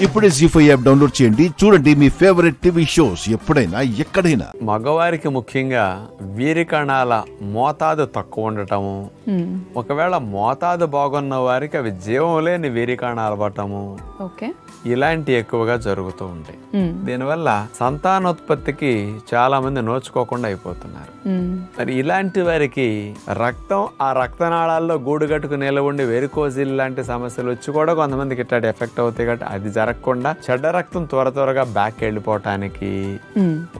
ఇప్పుడే జీ5 app download చేయండి. చూడండి మీ ఫేవరెట్ టీవీ షోస్ ఎప్పుడైనా ఎక్కడైనా. మగవారికి ముఖ్యంగా వీరికణాల మోతాదు తక్కువ ఉండటము, ఒకవేళ మోతాదు బాగున్న వారికి అవి జీవం లేని వీరికణాలు అవ్వటము, ఇలాంటి ఎక్కువగా జరుగుతూ ఉంటాయి. దీనివల్ల సంతానోత్పత్తికి చాలా మంది నోచుకోకుండా అయిపోతున్నారు. మరి ఇలాంటి వారికి రక్తం ఆ రక్తనాళాల్లో గూడు కట్టుకు నిలవండి వెరికోజిల్ లాంటి సమస్యలు వచ్చి కూడా కొంతమందికి ఇట్లాంటి ఎఫెక్ట్ అవుతాయి. కాబట్టి అది జరగకుండా చెడ్డ రక్తం త్వరగా బ్యాక్ వెళ్ళిపోవటానికి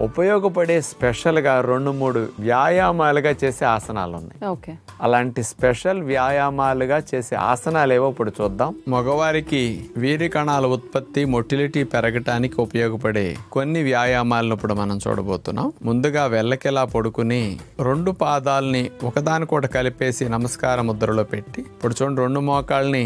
ఉపయోగపడే స్పెషల్ గా 2-3 వ్యాయామాలుగా చేసే ఆసనాలు ఉన్నాయి. అలాంటి స్పెషల్ వ్యాయామాలుగా చేసే ఆసనాలు ఏవో ఇప్పుడు చూద్దాం. మగవారికి వీరి కణాల ఉత్పత్తి మొటిలిటీ పెరగటానికి ఉపయోగపడే కొన్ని వ్యాయామాలను ఇప్పుడు మనం చూడబోతున్నాం. ముందుగా వెల్లకిలా పడుకుని 2 పాదాలని ఒకదానికొకటి కలిపేసి నమస్కార ముద్రలో పెట్టి ఇప్పుడు చూడండి 2 మోకాళ్ళని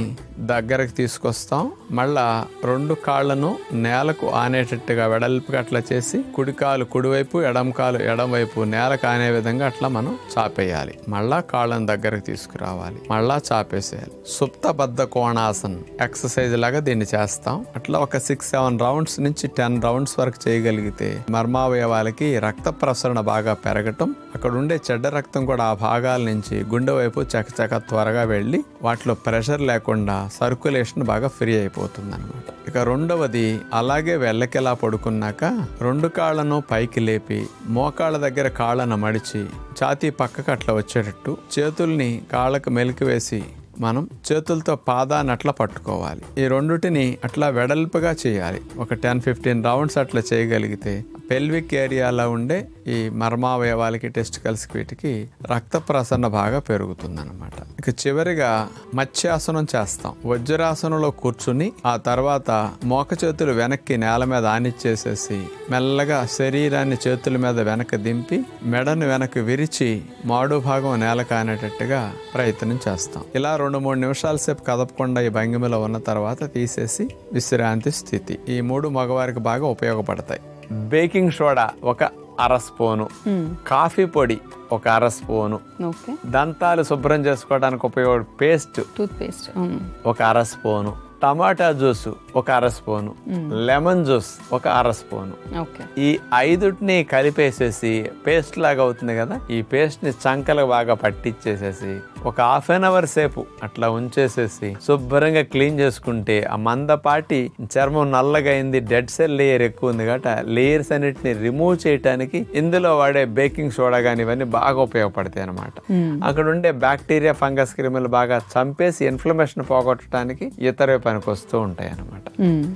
దగ్గరకు తీసుకొస్తాం. మళ్ళా 2 కాళ్లను నేలకు ఆనేటట్టుగా వెడల్పుగా అట్లా చేసి కుడి కాలు కుడివైపు ఎడమ కాలు ఎడమవైపు నేలకు ఆనే విధంగా అట్లా మనం చాపేయాలి. మళ్ళా కాళ్ళను దగ్గరకు తీసుకురావాలి, మళ్ళా చాపేసేయాలి. సుప్తబద్ధ కోణాసన్ ఎక్సర్సైజ్ లాగా దీన్ని చేస్తాం. అట్లా ఒక 6-7 రౌండ్స్ నుంచి 10 రౌండ్స్ వరకు చేయగలిగితే మర్మావయవాలకి రక్త ప్రసరణ బాగా పెరగటం, అక్కడ ఉండే చెడ్డ రక్తం కూడా ఆ భాగాల నుంచి గుండె వైపు చకచక త్వరగా వెళ్ళి వాటిలో ప్రెషర్ లేకుండా సర్క్యులేషన్ బాగా ఫ్రీ అయిపోతుంది అనమాట. ఇక రెండవది అలాగే వెళ్ళకెలా పడుకున్నాక 2 కాళ్లను పైకి లేపి మోకాళ్ళ దగ్గర కాళ్ళను మడిచి ఛాతీ పక్కకు అట్లా వచ్చేటట్టు చేతుల్ని కాళ్ళకు మెలికి వేసి మనం చేతులతో పాదాన్ని అట్లా పట్టుకోవాలి. ఈ రెండుటిని అట్లా వెడల్పుగా చేయాలి. ఒక 10-15 రౌండ్స్ అట్లా చేయగలిగితే పెల్విక్ ఏరియాలో ఉండే ఈ మర్మావయవాలకి టెస్టికల్స్కి వీటికి రక్త ప్రసరణ బాగా పెరుగుతుంది అనమాట. ఇక చివరిగా మత్స్యాసనం చేస్తాం. వజ్రాసనంలో కూర్చుని ఆ తర్వాత మోక చేతులు వెనక్కి నేల మీద ఆనిచ్చేసేసి మెల్లగా శరీరాన్ని చేతుల మీద వెనక్కి దింపి మెడను వెనక్కి విరిచి మాడు భాగం నేల కానేటట్టుగా ప్రయత్నం చేస్తాం. ఇలా 2-3 నిమిషాల సేపు కదపకుండా ఈ భంగిమలో ఉన్న తర్వాత తీసేసి విశ్రాంతి స్థితి. ఈ 3 మగవారికి బాగా ఉపయోగపడతాయి. బేకింగ్ సోడా ఒక 1/2 స్పూను, కాఫీ పొడి ఒక 1/2 స్పూను, దంతాలు శుభ్రం చేసుకోవడానికి ఉపయోగపడే టూత్ పేస్ట్ ఒక 1/2 స్పూను, టమాటా జ్యూస్ ఒక 1/2 స్పూను, లెమన్ జ్యూస్ ఒక 1/2 స్పూను. ఈ 5టిని కలిపేసేసి పేస్ట్ లాగా అవుతుంది కదా, ఈ పేస్ట్ ని చంకలు బాగా పట్టించేసేసి ఒక 1/2 అవర్ సేపు అట్లా ఉంచేసేసి శుభ్రంగా క్లీన్ చేసుకుంటే ఆ మందపాటి చర్మం నల్లగా అయింది, డెడ్ సెల్ లేయర్ ఎక్కువ ఉంది కాబట్టి లేయర్స్ అన్నిటిని రిమూవ్ చేయడానికి ఇందులో వాడే బేకింగ్ సోడా గాని ఇవన్నీ బాగా ఉపయోగపడతాయి అనమాట. అక్కడ ఉండే బ్యాక్టీరియా ఫంగస్ క్రిములు బాగా చంపేసి ఇన్ఫ్లమేషన్ పోగొట్టడానికి ఇతర పనికి వస్తూ ఉంటాయి అనమాట.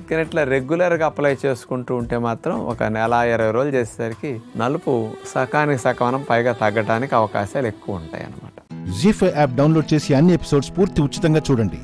కానీ ఇట్లా రెగ్యులర్ గా అప్లై చేసుకుంటూ ఉంటే మాత్రం ఒక 1-20 రోజులు చేసేసరికి నలుపు సకానికి సకానం పైగా తగ్గడానికి అవకాశాలు ఎక్కువ ఉంటాయి అనమాట. జీ5 యాప్ డౌన్లోడ్ చేసి అన్ని ఎపిసోడ్స్ పూర్తి ఉచితంగా చూడండి.